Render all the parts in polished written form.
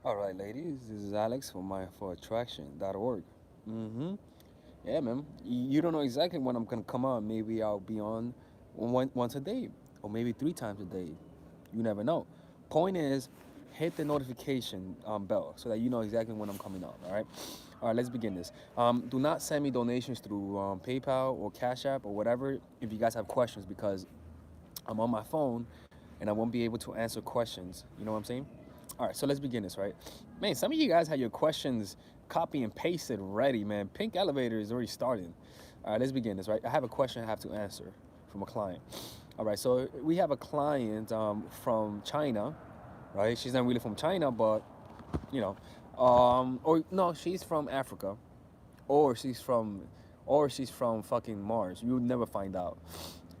All right, ladies, this is Alex for attraction.org. Mm-hmm. Yeah, man. You don't know exactly when I'm gonna come on. Maybe I'll be on once a day, or maybe 3 times a day. You never know. Point is, hit the notification bell so that you know exactly when I'm coming on. All right. All right. Let's begin this. Do not send me donations through PayPal or Cash App or whatever if you guys have questions because I'm on my phone and I won't be able to answer questions. You know what I'm saying? All right, so let's begin this, right? Man, some of you guys have your questions copy and pasted ready, man. Pink Elevator is already starting. All right, let's begin this, right? I have a question I have to answer from a client. All right, so we have a client from China, right? She's not really from China, but, you know, or no, she's from Africa, or she's from, or she's from fucking Mars. You would never find out.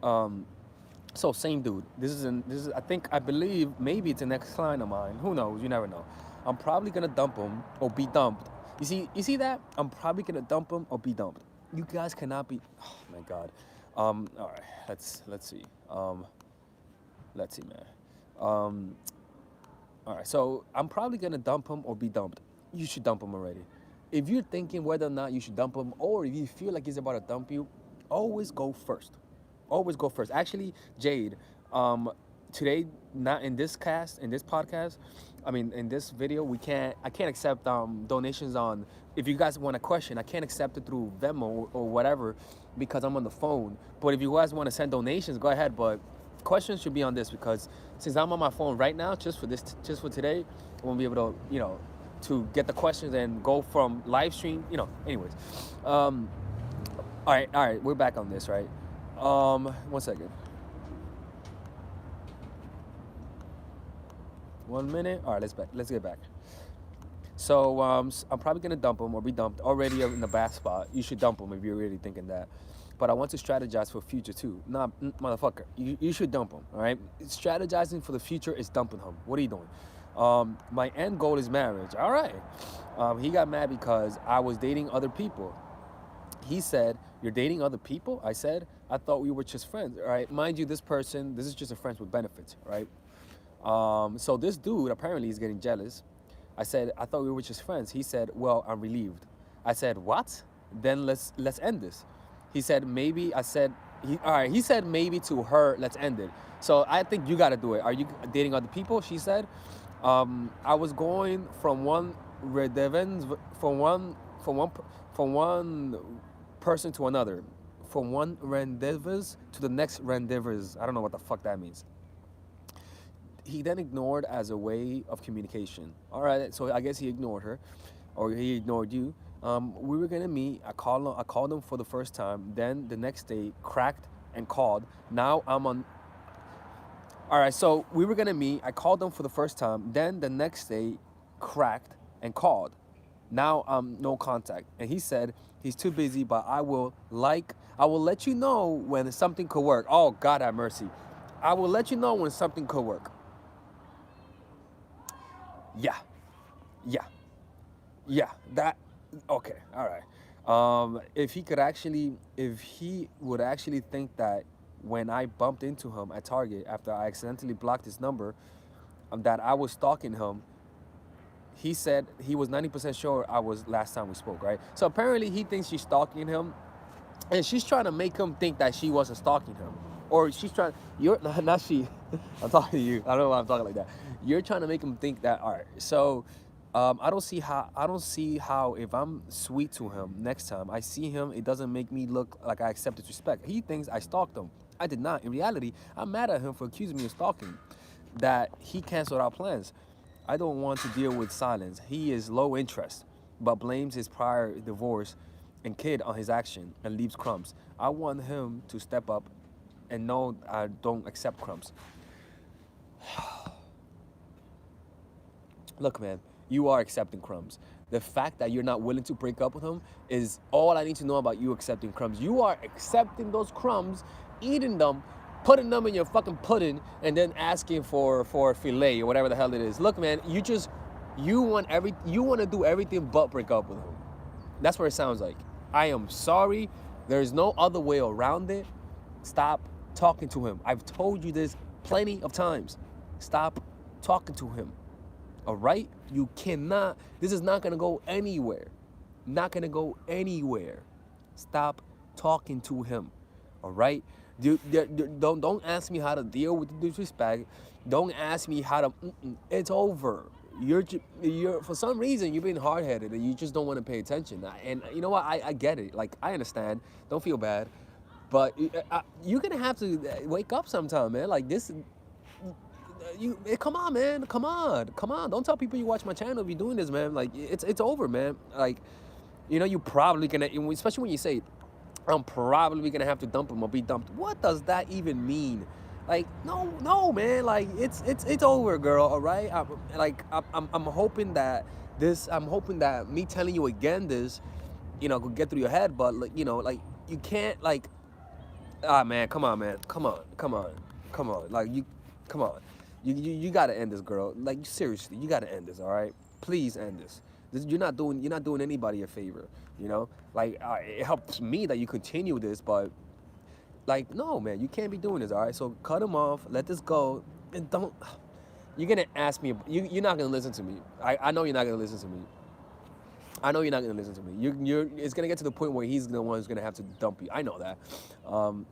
Um, so same dude. This is I believe maybe it's an ex client of mine. Who knows? You never know. I'm probably gonna dump him or be dumped. You see that? I'm probably gonna dump him or be dumped. You guys cannot be. Oh my god. All right. Let's see. Let's see, man. Um, all right. So I'm probably gonna dump him or be dumped. You should dump him already. If you're thinking whether or not you should dump him, or if you feel like he's about to dump you, always go first. Always go first. Actually, Jade, um, today, not in this cast, in this podcast, I mean, in this video, I can't accept donations on. If you guys want a question, I can't accept it through Venmo or whatever because I'm on the phone. But if you guys want to send donations, go ahead. But questions should be on this because since I'm on my phone right now, just for today, I won't be able to, to get the questions and go from live stream, anyways. All right, we're back on this, right? 1 second. 1 minute. All right, let's get back. So I'm probably gonna dump them or be dumped already in the bad spot. You should dump them if you're really thinking that. But I want to strategize for future too. Nah, motherfucker, you should dump them. All right, strategizing for the future is dumping him. What are you doing? My end goal is marriage. All right. He got mad because I was dating other people. He said, "You're dating other people?" I said, "I thought we were just friends." All right, mind you, this is just a friends with benefits, right? So this dude apparently is getting jealous. I said, "I thought we were just friends." He said, "Well, I'm relieved." I said, "What? Then let's end this." He said, "Maybe." I said, "All right." He said, "Maybe to her, let's end it." So I think you got to do it. Are you dating other people? She said, "I was going from one redevens from one from one person to another, from one rendezvous to the next rendezvous." I don't know what the fuck that means. He then ignored as a way of communication. All right, so I guess he ignored her, or he ignored you. We were gonna meet. I called him for the first time. Then the next day, cracked and called. Now I'm on. All right, so we were gonna meet. I called him for the first time. Then the next day, cracked and called. Now no contact. And he said he's too busy, but I will let you know when something could work. Oh God have mercy. I will let you know when something could work. Yeah, yeah, yeah. That okay. All right. If he would actually think that when I bumped into him at Target after I accidentally blocked his number, that I was stalking him. He said he was 90% sure I was last time we spoke, right? So apparently he thinks she's stalking him, and she's trying to make him think that she wasn't stalking him, or she's trying. You're not she. I'm talking to you. I don't know why I'm talking like that. You're trying to make him think that. All right. So, I don't see how. I don't see how if I'm sweet to him next time I see him, it doesn't make me look like I accepted respect. He thinks I stalked him. I did not. In reality, I'm mad at him for accusing me of stalking. That he canceled our plans. I don't want to deal with silence. He is low interest, but blames his prior divorce and kid on his action and leaves crumbs. I want him to step up and know I don't accept crumbs. Look, man, you are accepting crumbs. The fact that you're not willing to break up with him is all I need to know about you accepting crumbs. You are accepting those crumbs, eating them, putting them in your fucking pudding, and then asking for a fillet or whatever the hell it is. Look, man, you want to do everything but break up with him. That's what it sounds like. I am sorry. There's no other way around it. Stop talking to him. I've told you this plenty of times. Stop talking to him. All right? You cannot. This is not gonna go anywhere. Not gonna go anywhere. Stop talking to him. All right? Don't ask me how to deal with the disrespect. Don't ask me how to. It's over. You're for some reason you've been hard headed and you just don't want to pay attention. And you know what? I get it. Like I understand. Don't feel bad. But you're gonna have to wake up sometime, man. Like this, come on, man. Come on. Don't tell people you watch my channel if you're doing this, man. Like it's over, man. Like you probably gonna, especially when you say, I'm probably gonna have to dump him or be dumped. What does that even mean? Like no, man. Like it's over, girl. All right. I'm hoping that I'm hoping that me telling you again this, could get through your head. But like you can't like. Ah, man, come on, man. Come on. Like, come on. You gotta end this, girl. Like, seriously, you gotta end this, all right? Please end this. You're not doing anybody a favor, you know? Like, it helps me that you continue this, but, like, no, man, you can't be doing this, all right? So cut him off, let this go, and don't, you're gonna ask me, you're not gonna listen to me. I know you're not gonna listen to me. I know you're not gonna listen to me. It's gonna get to the point where he's the one who's gonna have to dump you. I know that.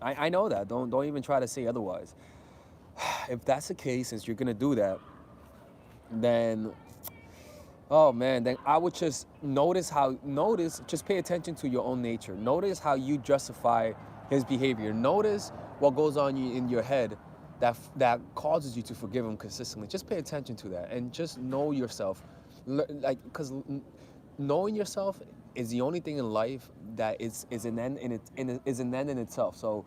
I know that. Don't even try to say otherwise. If that's the case, since you're gonna do that, then, oh man, then I would just just pay attention to your own nature. Notice how you justify his behavior. Notice what goes on in your head that causes you to forgive him consistently. Just pay attention to that and just know yourself. Because knowing yourself is the only thing in life that is an end in itself. So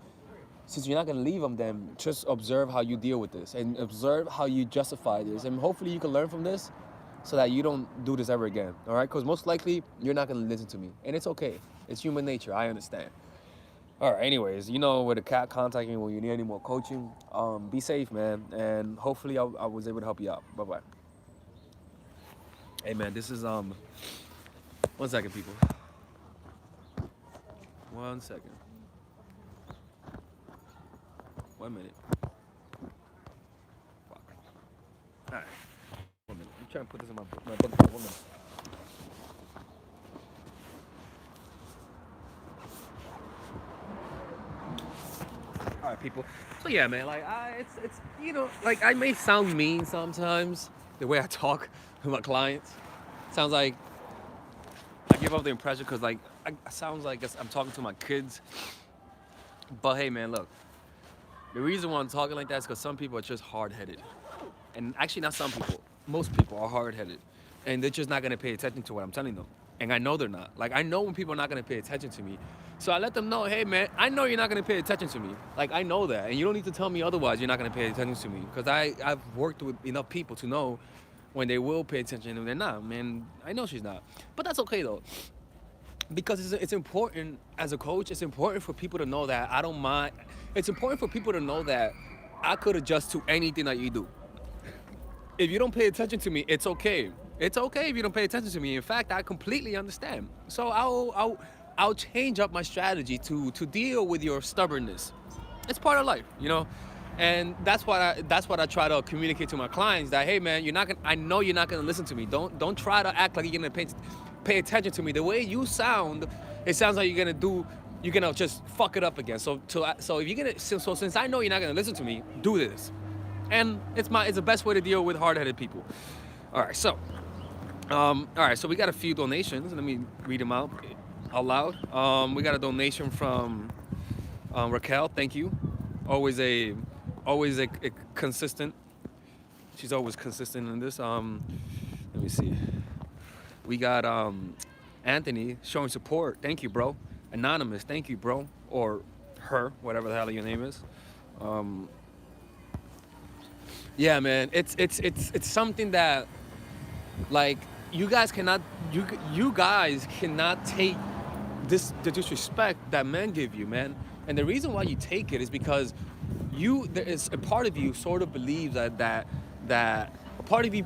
since you're not gonna leave them, then just observe how you deal with this and observe how you justify this, and hopefully you can learn from this, so that you don't do this ever again. All right? Because most likely you're not gonna listen to me, and it's okay. It's human nature. I understand. All right. Anyways, where to contact me when you need any more coaching. Be safe, man, and hopefully I was able to help you out. Bye bye. Hey, man. This is 1 second, people. 1 second. 1 minute. Fuck. All right. 1 minute. I'm trying to put this in my book. 1 minute. All right, people. So yeah, man. Like, it's like I may sound mean sometimes the way I talk to my clients. Sounds like I give off the impression because like I sounds like I'm talking to my kids. But hey, man, look. The reason why I'm talking like that is because some people are just hard-headed. And actually, not some people. Most people are hard-headed. And they're just not going to pay attention to what I'm telling them. And I know they're not. Like, I know when people are not going to pay attention to me. So I let them know, hey, man, I know you're not going to pay attention to me. Like, I know that. And you don't need to tell me otherwise you're not going to pay attention to me. Because I've worked with enough people to know when they will pay attention and when they're not. Man, I know she's not. But that's okay, though. Because it's important as a coach. It's important for people to know that I don't mind. It's important for people to know that I could adjust to anything that you do. If you don't pay attention to me, it's okay. It's okay if you don't pay attention to me. In fact, I completely understand. So I'll change up my strategy to deal with your stubbornness. It's part of life, And that's what I try to communicate to my clients, that hey, man, I know you're not gonna listen to me. Don't try to act like you're gonna pay attention to me. The way you sound, it sounds like you're gonna just fuck it up again. So if you're gonna, since I know you're not gonna listen to me, do this. And it's the best way to deal with hard-headed people. All right, so we got a few donations. Let me read them out loud. We got a donation from Raquel. Thank you. Always a consistent. She's always consistent in this. Let me see. We got Anthony showing support. Thank you, bro. Anonymous. Thank you, bro. Or her, whatever the hell your name is. Yeah, man. It's something that, like, you guys cannot take the disrespect that men give you, man. And the reason why you take it is because there is a part of you sort of believes that a part of you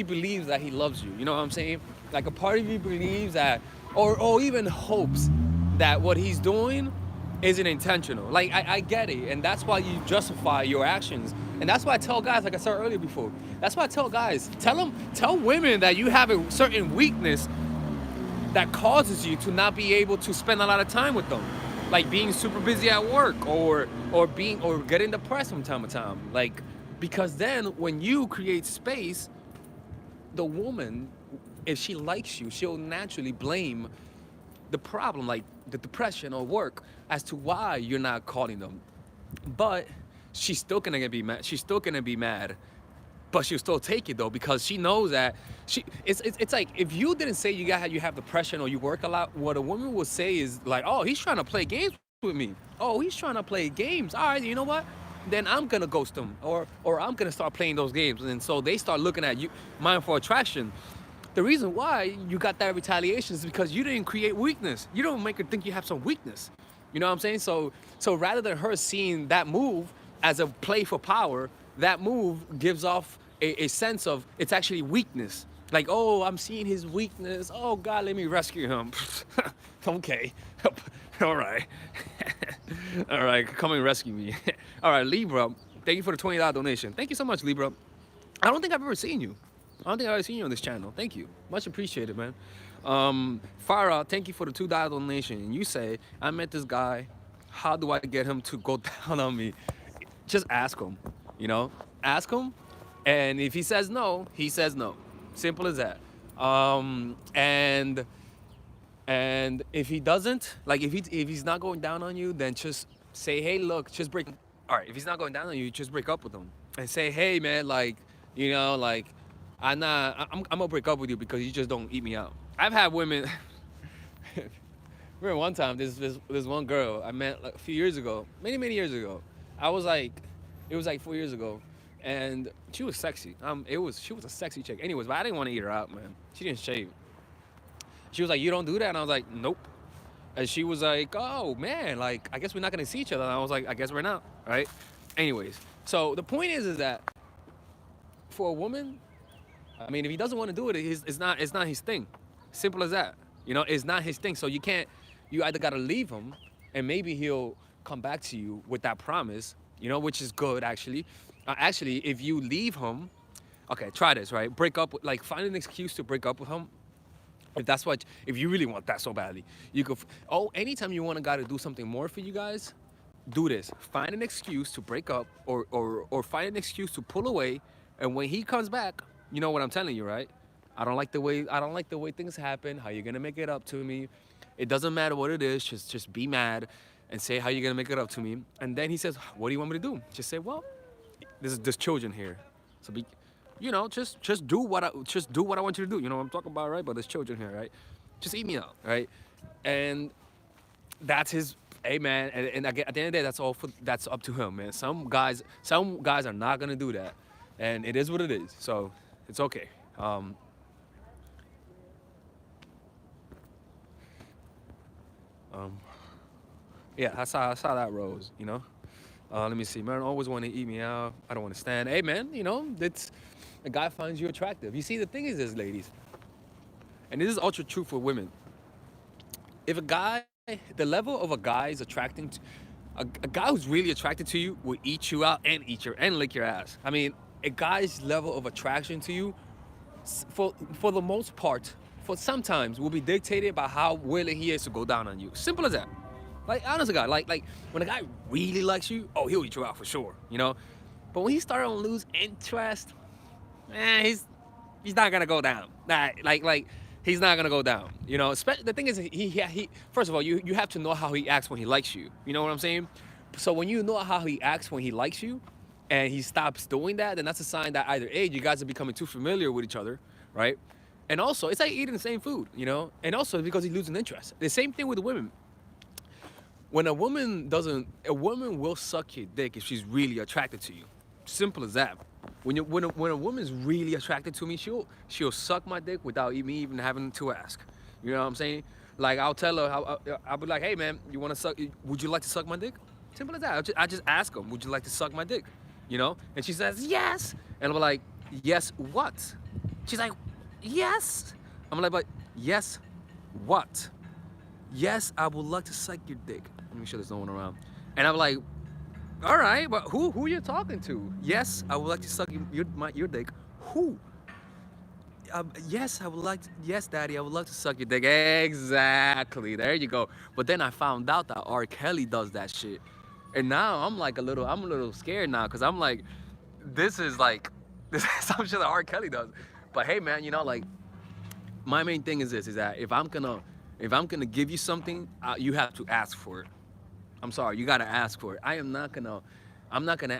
believes that he loves you. You know what I'm saying? Like, a part of you believes that, or even hopes that what he's doing isn't intentional. Like I get it, and that's why you justify your actions, and that's why I tell guys, like I said earlier before, that's why I tell guys, tell women that you have a certain weakness that causes you to not be able to spend a lot of time with them, like being super busy at work or getting depressed from time to time, like because then when you create space, the woman, if she likes you, she'll naturally blame the problem, like the depression or work, as to why you're not calling them. But she's still gonna be mad. She's still gonna be mad, but she'll still take it though because she knows that it's like if you didn't say you have depression or you work a lot, what a woman will say is like, oh, he's trying to play games with me. Oh, he's trying to play games. All right, you know what? Then I'm gonna ghost him, or I'm gonna start playing those games, and so they start looking at you, mind for attraction. The reason why you got that retaliation is because you didn't create weakness. You don't make her think you have some weakness. You know what I'm saying? So rather than her seeing that move as a play for power, that move gives off a sense of it's actually weakness. Like, oh, I'm seeing his weakness. Oh God, let me rescue him. Okay. All right. All right, come and rescue me. All right, Libra, thank you for the $20 donation. Thank you so much, Libra. I don't think I've ever seen you. I don't think I've ever seen you on this channel. Thank you. Much appreciated, man. Farah, thank you for the $2 donation. And you say, I met this guy. How do I get him to go down on me? Just ask him, you know? Ask him. And if he says no, he says no. Simple as that. And if he doesn't, like if he's not going down on you, then just say, hey, look, just break. All right, if he's not going down on you, just break up with him and say, hey, man, like, you know, like, I'm gonna break up with you because you just don't eat me out. I've had women. Remember one time, this one girl I met like a few years ago, many years ago. I was like, it was like 4 years ago, and she was sexy. She was a sexy chick. Anyways, but I didn't want to eat her out, man. She didn't shave. She was like, you don't do that, and I was like, nope. And she was like, oh man, like I guess we're not gonna see each other. And I was like, I guess we're not, right? Anyways, so the point is that for a woman, I mean, if he doesn't want to do it, it's not his thing. Simple as that. You know, it's not his thing. So you either got to leave him and maybe he'll come back to you with that promise, you know, which is good actually. Actually, if you leave him, okay, try this, right? Break up, like find an excuse to break up with him. If you really want that so badly, you could, anytime you want a guy to do something more for you guys, do this. Find an excuse to break up or find an excuse to pull away. And when he comes back, you know what I'm telling you, right? I don't like the way things happen. How you gonna make it up to me? It doesn't matter what it is. Just be mad and say how you gonna make it up to me. And then he says, what do you want me to do? Just say, well, there's children here, so you know, just do what I want you to do. You know what I'm talking about, right? But there's children here, right? Just eat me out, right? And that's his. Hey man, and at the end of the day, that's up to him, man. Some guys are not gonna do that, and it is what it is. So it's okay. Yeah, I saw that rose, you know. Let me see, man. Always want to eat me out. I don't want to stand. Hey man, you know, it's a guy finds you attractive. You see, the thing is this, ladies, and this is ultra true for women. If a guy, the level of a guy is attracting to, a guy who's really attracted to you will eat you out and lick your ass. I mean, a guy's level of attraction to you, for the most part, for sometimes will be dictated by how willing he is to go down on you. Simple as that. Like, honest to God, like when a guy really likes you, oh, he'll eat you out for sure, you know. But when he started to lose interest, he's not gonna go down. Like he's not gonna go down. You know, the thing is, he first of all, you have to know how he acts when he likes you. You know what I'm saying? So when you know how he acts when he likes you, and he stops doing that, then that's a sign that either A, you guys are becoming too familiar with each other, right? And also, it's like eating the same food, you know? And also because he's losing interest. The same thing with the women. When a woman will suck your dick if she's really attracted to you. Simple as that. When a woman's really attracted to me, she'll suck my dick without me even having to ask. You know what I'm saying? Like, I'll tell her, I'll be like, hey man, would you like to suck my dick? Simple as that. I just ask them, would you like to suck my dick? You know? And she says, yes. And I'm like, yes, what? She's like, yes. I'm like, but yes, what? Yes, I would like to suck your dick. Let me sure there's no one around. And I'm like, all right, but who you talking to? Yes, I would like to suck your dick. Who? Yes, I would like to, yes, daddy, I would love to suck your dick. Exactly. There you go. But then I found out that R. Kelly does that shit. And now I'm a little scared now because I'm like, this is like, this is some shit that R. Kelly does. But hey, man, like, my main thing is this, is that if I'm gonna give you something, you have to ask for it. I'm sorry, you gotta ask for it. I'm not gonna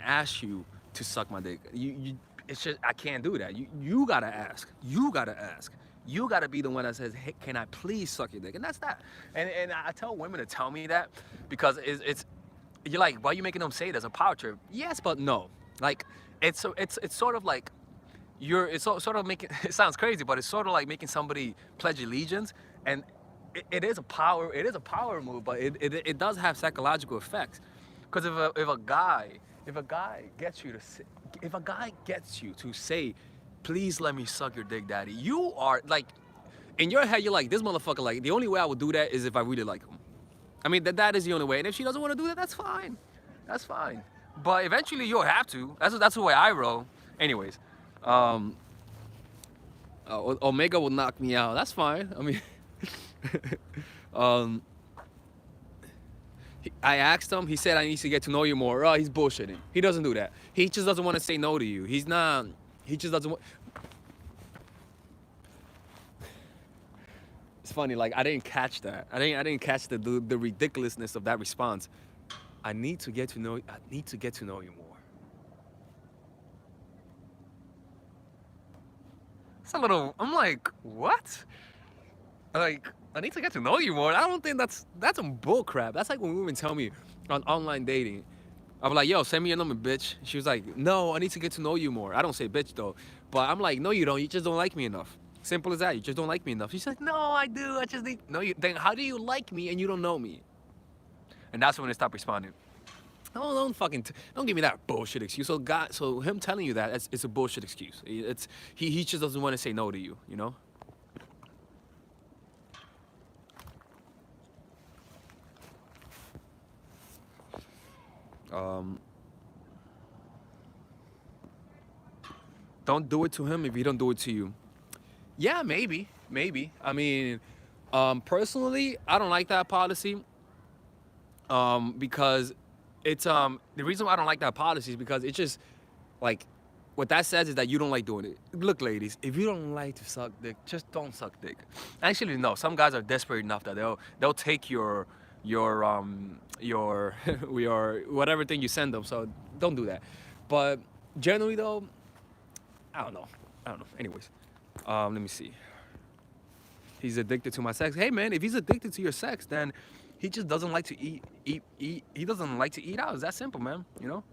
ask you to suck my dick. It's just I can't do that. You gotta ask. You gotta ask. You gotta be the one that says, hey, can I please suck your dick? And that's that. And I tell women to tell me that because it's you're like, why are you making them say it as a power trip? Yes, but no. Like it's sort of like sort of making it sounds crazy, but it's sort of like making somebody pledge allegiance, and it is a power move, but it does have psychological effects. Because if a guy gets you to say, if a guy gets you to say, please let me suck your dick, daddy, you are like, in your head you're like, this motherfucker, like, the only way I would do that is if I really like him. I mean, that is the only way. And if she doesn't want to do that, that's fine. That's fine. But eventually you'll have to. That's the way I roll. Anyways, um, Omega will knock me out. That's fine. I mean, um, I asked him. He said I need to get to know you more. Oh, he's bullshitting. He doesn't do that. He just doesn't want to say no to you. He's not. He just doesn't want. It's funny. Like, I didn't catch that. I didn't catch the ridiculousness of that response. I need to get to know. I need to get to know you more. It's a little. I'm like, what? Like, I need to get to know you more. I don't think that's some bull crap. That's like when women tell me on online dating. I'm like, yo, send me your number, bitch. She was like, no, I need to get to know you more. I don't say bitch though, but I'm like, no, you don't. You just don't like me enough. Simple as that. You just don't like me enough. She's like, no, I do. I just need. No, you. Then how do you like me and you don't know me? And that's when they stop responding. No, don't give me that bullshit excuse. So him telling you that, it's a bullshit excuse. He just doesn't want to say no to you. You know. Um, don't do it to him if he don't do it to you. Yeah, maybe. I mean, personally, I don't like that policy. Because it's the reason why I don't like that policy is because it's just like, what that says is that you don't like doing it. Look, ladies, if you don't like to suck dick, just don't suck dick. Actually, no. Some guys are desperate enough that they'll take your your whatever thing you send them. So don't do that. But generally, though, I don't know. Anyways, let me see. He's addicted to my sex. Hey, man, if he's addicted to your sex, then he just doesn't like to eat. He doesn't like to eat out. It's that simple, man. You know.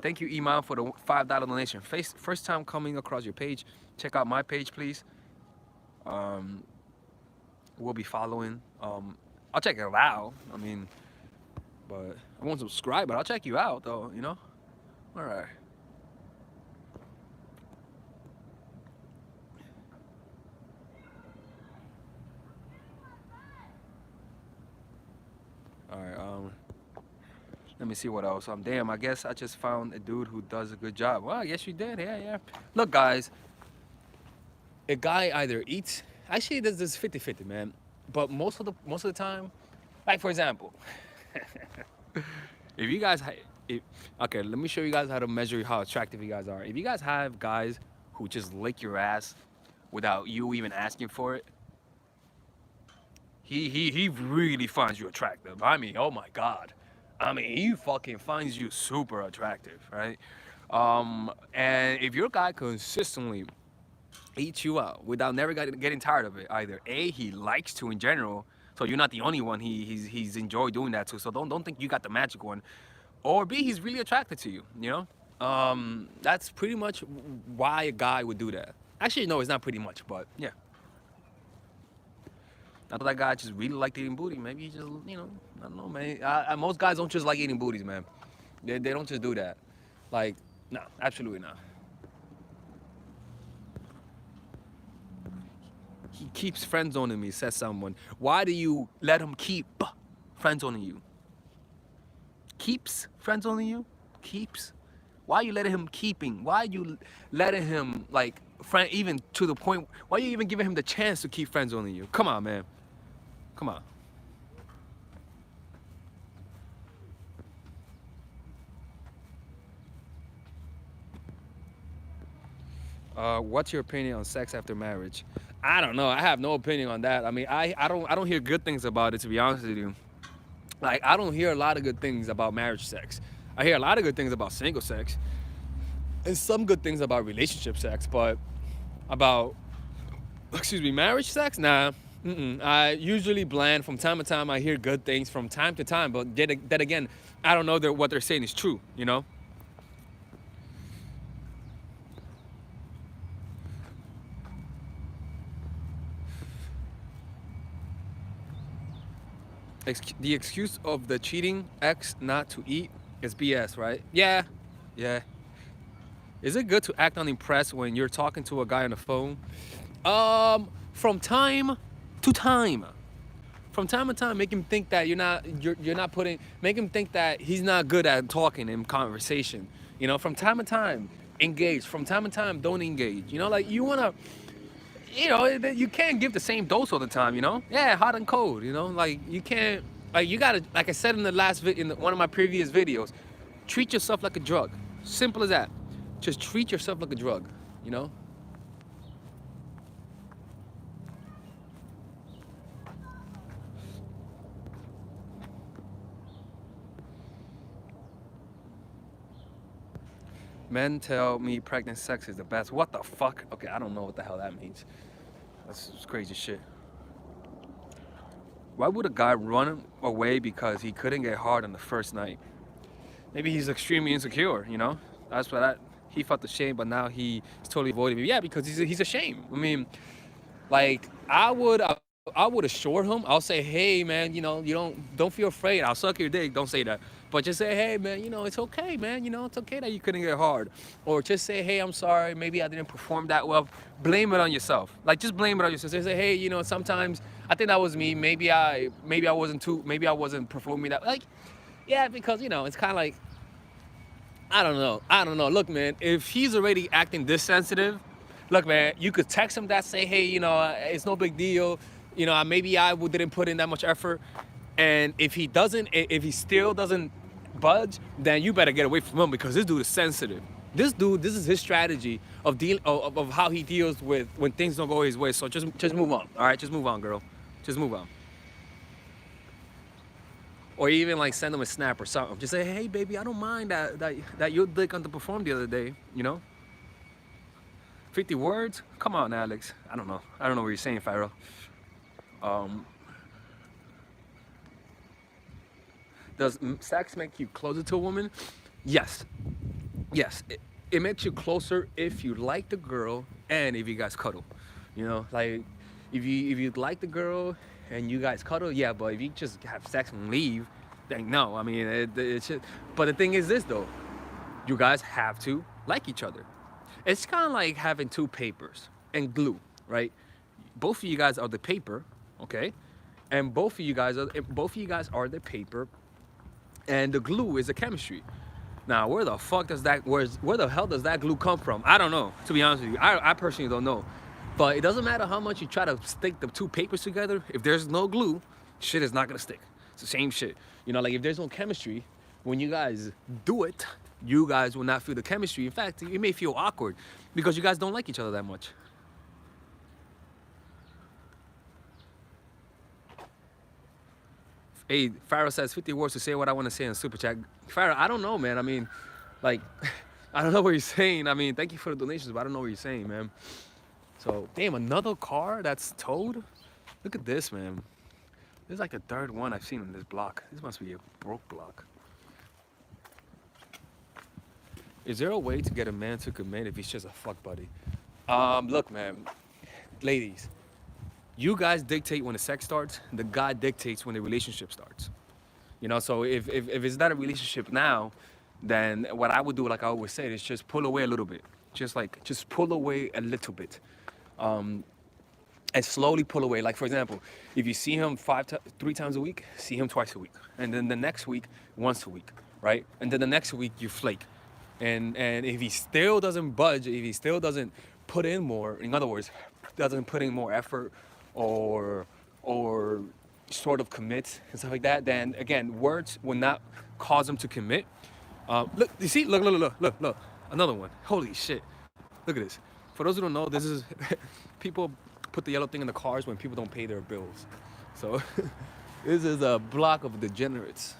Thank you, Iman, for the $5 donation. First time coming across your page. Check out my page, please. We'll be following. I'll check it out. I mean, but I won't subscribe, but I'll check you out, though. You know. All right. All right. Let me see what else. Damn, I guess I just found a dude who does a good job. Well, yes, you did. Yeah. Look, guys, a guy either eats. Actually, this is 50-50, man. But most of the time, like, for example, if you guys, okay, let me show you guys how to measure how attractive you guys are. If you guys have guys who just lick your ass without you even asking for it, he really finds you attractive. I mean, oh my God. I mean, he fucking finds you super attractive, right? And if your guy consistently eats you out without never getting tired of it, either A, he likes to in general, so you're not the only one he's enjoyed doing that to, so don't think you got the magic one, or B, he's really attracted to you, you know? That's pretty much why a guy would do that. Actually, no, it's not pretty much, but yeah. Not that guy just really liked eating booty. Maybe he just, I don't know, man. Most guys don't just like eating booties, man. They don't just do that. Like, no, absolutely not. He keeps friend zoning me, says someone. Why do you let him keep friend zoning you. Keeps friend zoning you. Keeps. Why you letting him keeping? Why you letting him like friend even to the point? Why you even giving him the chance to keep friend zoning you? Come on, man. Come on. What's your opinion on sex after marriage? I don't know. I have no opinion on that. I mean, I don't hear good things about it, to be honest with you. Like, I don't hear a lot of good things about marriage sex. I hear a lot of good things about single sex and some good things about relationship sex, but about, excuse me, marriage sex? Nah. Mm-mm. I usually bland. From time to time, I hear good things from time to time, but then again, I don't know that what they're saying is true, you know? The excuse of the cheating ex not to eat is BS, right? Yeah, yeah. Is it good to act unimpressed when you're talking to a guy on the phone? From time to time. From time to time, make him think that you're not putting. Make him think that he's not good at talking in conversation. You know, from time to time, engage. From time to time, don't engage. You know, like you wanna. You know, you can't give the same dose all the time. You know, yeah, hot and cold. You know, like you can't. Like you gotta. Like I said in the last one of my previous videos, treat yourself like a drug. Simple as that. Just treat yourself like a drug. You know. Men tell me pregnant sex is the best. What the fuck? Okay, I don't know what the hell that means. That's just crazy shit. Why would a guy run away because he couldn't get hard on the first night? Maybe he's extremely insecure, you know? That's what he felt ashamed, but now he's totally avoiding me. Yeah, because he's ashamed. I mean, like I would assure him. I'll say, hey man, you know, you don't feel afraid. I'll suck your dick. Don't say that, but just say, hey man, you know, it's okay, man. You know, it's okay that you couldn't get hard, or just say, hey, I'm sorry. Maybe I didn't perform that well. Blame it on yourself. Like just blame it on yourself. Just say, hey, you know, sometimes I think that was me. Maybe I wasn't performing that. Like, yeah, because you know, it's kind of like I don't know. I don't know. Look, man, if he's already acting this sensitive, look, man, you could text him that, say, hey, you know, it's no big deal. You know, maybe didn't put in that much effort. And if he still doesn't budge, then you better get away from him because this dude is sensitive. This dude, this is his strategy of how he deals with when things don't go his way. So just move on. All right, just move on, girl. Just move on. Or even like send him a snap or something. Just say, hey, baby, I don't mind that your dick underperformed the other day. You know, 50 words. Come on, Alex. I don't know what you're saying, Pharaoh. Um, does sex make you closer to a woman? Yes. Yes. It makes you closer if you like the girl and if you guys cuddle. You know, like if you like the girl and you guys cuddle, yeah. But if you just have sex and leave, then no. I mean, it's just. But the thing is this though, you guys have to like each other. It's kind of like having two papers and glue, right? Both of you guys are the paper, okay? And both of you guys are the paper, and the glue is the chemistry. Now, where the fuck does that? Where the hell does that glue come from? I don't know. To be honest with you, I personally don't know. But it doesn't matter how much you try to stick the two papers together. If there's no glue, shit is not gonna stick. It's the same shit. You know, like if there's no chemistry, when you guys do it, you guys will not feel the chemistry. In fact, it may feel awkward because you guys don't like each other that much. Hey, Farrah says 50 words to say what I want to say in super chat. Farrah, I don't know, man. I mean, like, I don't know what you're saying. I mean, thank you for the donations, but I don't know what you're saying, man. So, damn, another car that's towed? Look at this, man. This is like the third one I've seen in this block. This must be a broke block. Is there a way to get a man to commit if he's just a fuck buddy? Look, man, ladies, you guys dictate when the sex starts. The guy dictates when the relationship starts. You know, so if it's not a relationship now, then what I would do, like I always say, is just pull away a little bit. Just pull away a little bit. And and slowly pull away. Like for example, if you see him 3 times a week, see him twice a week, and then the next week once a week, right? And then the next week you flake, and if he still doesn't budge, if he still doesn't put in more, in other words, doesn't put in more effort, or sort of commit and stuff like that, then again, words will not cause him to commit. Look, you see, look, another one. Holy shit! Look at this. For those who don't know, this is people put the yellow thing in the cars when people don't pay their bills. So this is a block of degenerates.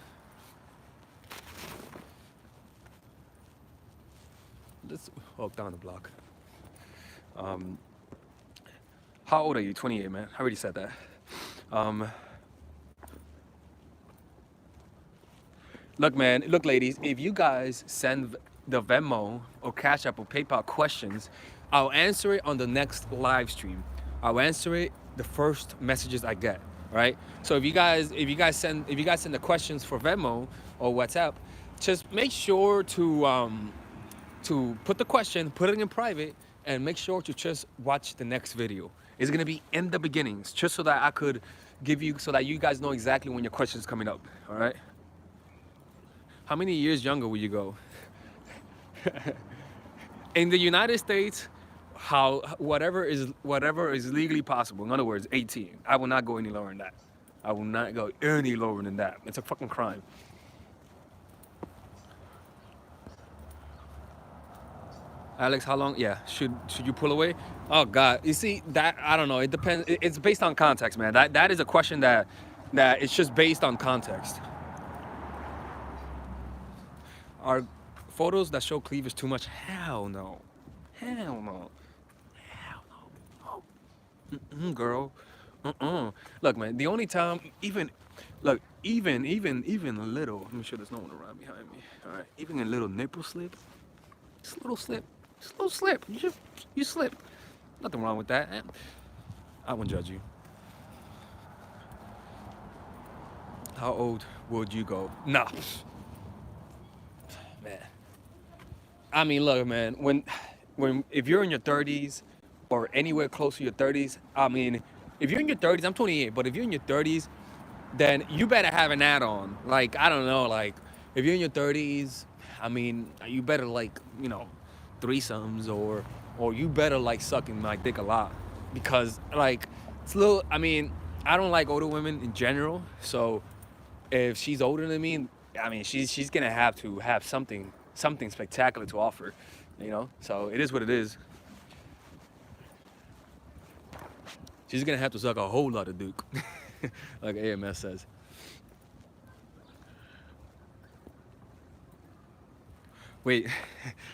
Let's walk down the block. How old are you? 28, man. I already said that. Look, man. Look, ladies. If you guys send the Venmo or Cash App or PayPal questions, I'll answer it on the next live stream. I'll answer it the first messages I get. Right. So if you guys send the questions for Venmo or WhatsApp, just make sure to put the question, put it in private, and make sure to just watch the next video. It's gonna be in the beginnings, just so that I could give you, so that you guys know exactly when your question is coming up. All right. How many years younger will you go? In the United States, whatever is legally possible. In other words, 18. I will not go any lower than that. I will not go any lower than that. It's a fucking crime. Alex, how long? Yeah, should you pull away? Oh God, you see that? I don't know. It depends. It's based on context, man. That is a question that it's just based on context. Are photos that show cleavage too much? Hell no. Hell no. Hell no. Oh. Girl. Look, man. The only time, even a little. Let me sure there's no one around behind me. All right. Even a little nipple slip. Just a little slip. Just a little slip. You slip. Nothing wrong with that. I won't judge you. How old would you go? Nah. Man. I mean, look, man. If you're in your 30s or anywhere close to your 30s, I mean, if you're in your 30s, I'm 28, but if you're in your 30s, then you better have an add-on. Like, I don't know, like, if you're in your 30s, I mean, you better, like, threesomes, or you better like sucking my dick a lot, because like it's a little, I mean, I don't like older women in general, so if she's older than me, I mean, she's gonna have to have something spectacular to offer, so it is what it is. She's gonna have to suck a whole lot of dick. Like AMS says. Wait,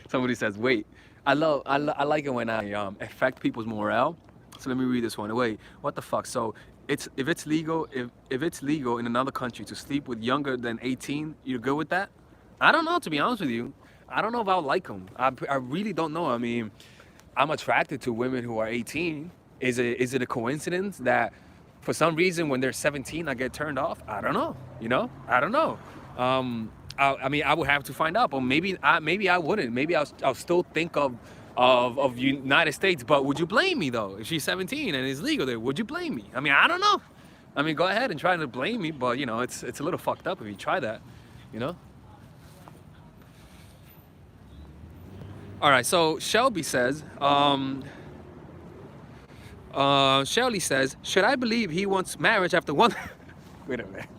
somebody says, wait, I like it when I affect people's morale. So let me read this one. Wait, what the fuck? So if it's legal in another country to sleep with younger than 18, you're good with that? I don't know, to be honest with you. I don't know if I'll like them. I really don't know. I mean, I'm attracted to women who are 18. Is it a coincidence that for some reason when they're 17 I get turned off? I don't know. I don't know. I mean, I would have to find out, but maybe I wouldn't. Maybe I'll still think of United States. But would you blame me though? If she's 17 and it's legal there, would you blame me? I mean, I don't know. I mean, go ahead and try to blame me, but it's a little fucked up if you try that, All right. So Shelby says, Shelly says, should I believe he wants marriage after one? Wait a minute.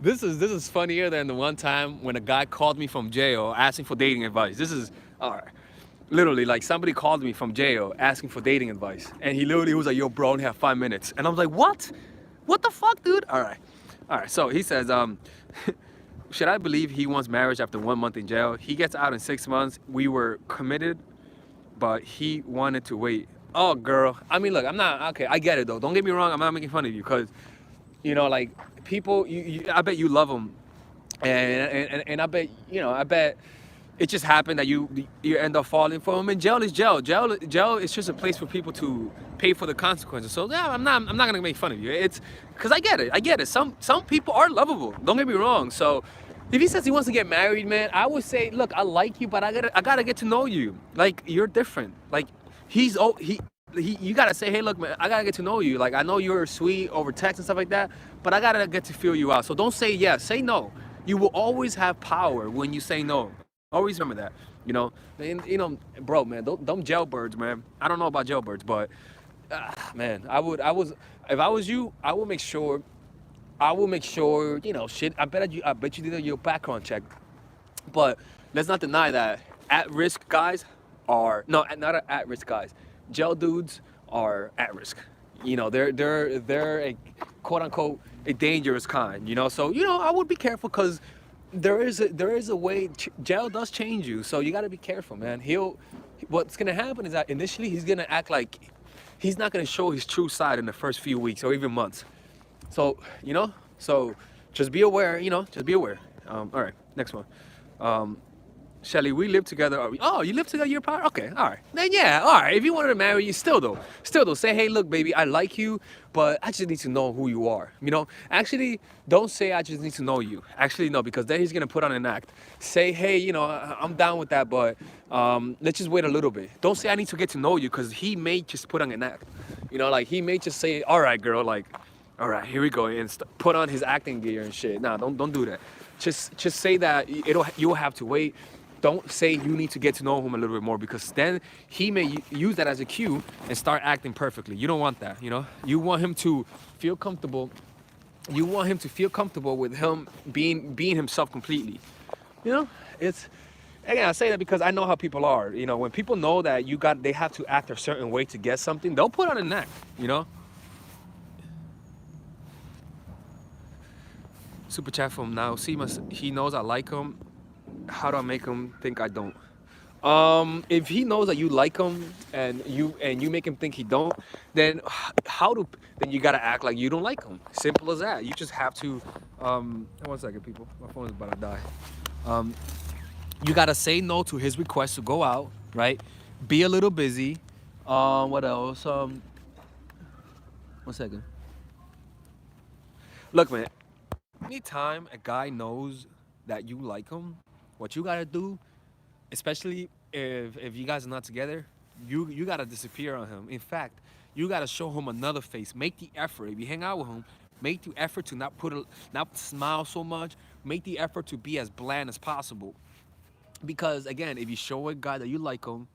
This is funnier than the one time when a guy called me from jail asking for dating advice. This is literally like somebody called me from jail asking for dating advice, and he literally was like, "Yo, bro, I only have 5 minutes," and I was like, "What? What the fuck, dude?" All right. So he says, should I believe he wants marriage after 1 month in jail? He gets out in 6 months. We were committed, but he wanted to wait. Oh, girl. I mean, look, I'm not okay. I get it though. Don't get me wrong. I'm not making fun of you, because like people, I bet you love them, and I bet it just happened that you end up falling for them. And jail is jail. Jail is just a place for people to pay for the consequences. So yeah, I'm not gonna make fun of you. It's because I get it. Some people are lovable. Don't get me wrong. So If he says he wants to get married, man, I would say, look, I like you, but I gotta get to know you. Like you're different. Like he's oh he you gotta say, hey, look, man, I gotta get to know you. Like I know you're sweet over text and stuff like that, but I gotta get to feel you out. So don't say yes, say no. You will always have power when you say no. Always remember that. You know, and bro, man, them jailbirds, man. I don't know about jailbirds, but man, if I was you, I will make sure, shit. I bet you did your background check. But let's not deny that at-risk guys are no, not at-risk guys. Jail dudes are at risk. They're a quote unquote a dangerous kind. So I would be careful because there is a way. Jail does change you, so you got to be careful, man. What's gonna happen is that initially he's gonna act like he's not gonna show his true side in the first few weeks or even months. So just be aware, just be aware. All right, next one. Shelly, we live together. Oh, you live together, you're part? Okay, all right. Then yeah, all right. If you wanted to marry you, still though, say, hey, look, baby, I like you, but I just need to know who you are. Actually, don't say I just need to know you. Actually, no, because then he's gonna put on an act. Say, hey, I'm down with that, but let's just wait a little bit. Don't say I need to get to know you, because he may just put on an act. Like he may just say, all right, girl, like, all right, here we go, and put on his acting gear and shit. Nah, don't do that. Just say that you'll have to wait. Don't say you need to get to know him a little bit more, because then he may use that as a cue and start acting perfectly. You don't want that, You want him to feel comfortable. You want him to feel comfortable with him being himself completely. It's again, I say that because I know how people are. When people know that they have to act a certain way to get something, they'll put on an act. Super chat from now. See, he knows I like him. How do I make him think I don't? If he knows that you like him and you make him think he don't, then then you gotta act like you don't like him. Simple as that. You just have to. 1 second, people. My phone is about to die. You gotta say no to his request to go out. Right? Be a little busy. What else? 1 second. Look, man. Anytime a guy knows that you like him, what you gotta do, especially if you guys are not together, you gotta disappear on him. In fact, you gotta show him another face. Make the effort. If you hang out with him, make the effort to not smile so much. Make the effort to be as bland as possible. Because again, if you show a guy that you like him,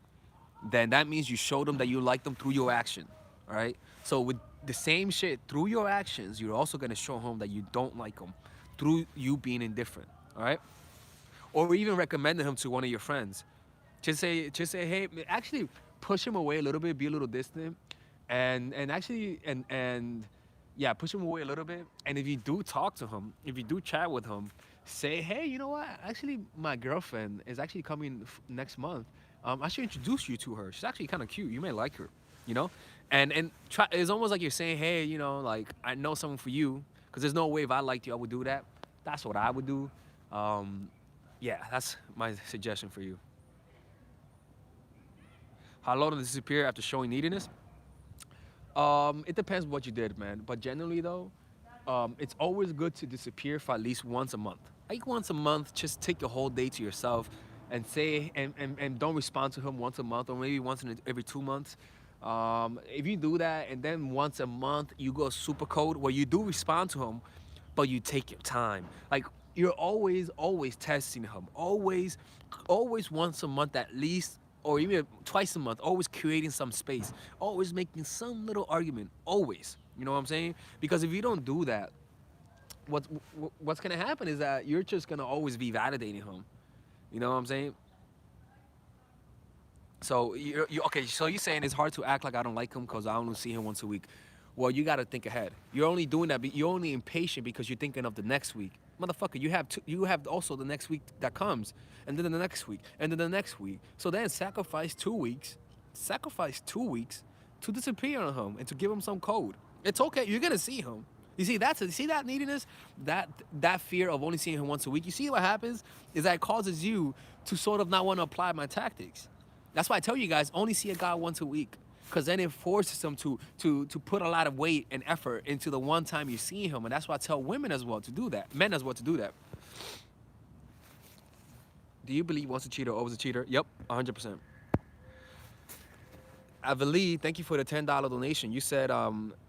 then that means you showed him that you like them through your action. All right. So with the same shit, through your actions, you're also gonna show him that you don't like him through you being indifferent. All right. Or even recommending him to one of your friends. Just say, hey, actually push him away a little bit, be a little distant, and actually and yeah, push him away a little bit. And if you do talk to him, if you do chat with him, say, hey, you know what? Actually, my girlfriend is actually coming next month. I should introduce you to her. She's actually kind of cute. You may like her, you know. And try. It's almost like you're saying, hey, like I know someone for you, because there's no way if I liked you, I would do that. That's what I would do. Yeah, that's my suggestion for you. How long to disappear after showing neediness? It depends what you did, man. But generally, though, it's always good to disappear for at least once a month. Like once a month, just take a whole day to yourself and say and don't respond to him once a month, or maybe once in every 2 months. If you do that, and then once a month you go super cold, where you do respond to him, but you take your time. Like you're always testing him. Always once a month at least, or even twice a month, always creating some space, always making some little argument, always. You know what I'm saying? Because if you don't do that, what's gonna happen is that you're just gonna always be validating him. You know what I'm saying? So you okay? So you're saying it's hard to act like I don't like him because I only see him once a week. Well, you got to think ahead. You're only doing that. You're only impatient because you're thinking of the next week, motherfucker. You have also the next week that comes, and then the next week, and then the next week. So then sacrifice 2 weeks, to disappear on him and to give him some code. It's okay. You're gonna see him. You see that neediness, that fear of only seeing him once a week. You see what happens is that it causes you to sort of not want to apply my tactics. That's why I tell you guys only see a guy once a week, because then it forces them to put a lot of weight and effort into the one time you see him, and that's why I tell women as well to do that, men as well to do that. Do you believe once a cheater, always a cheater? Yep, 100%. Avalee, thank you for the $10 donation. You said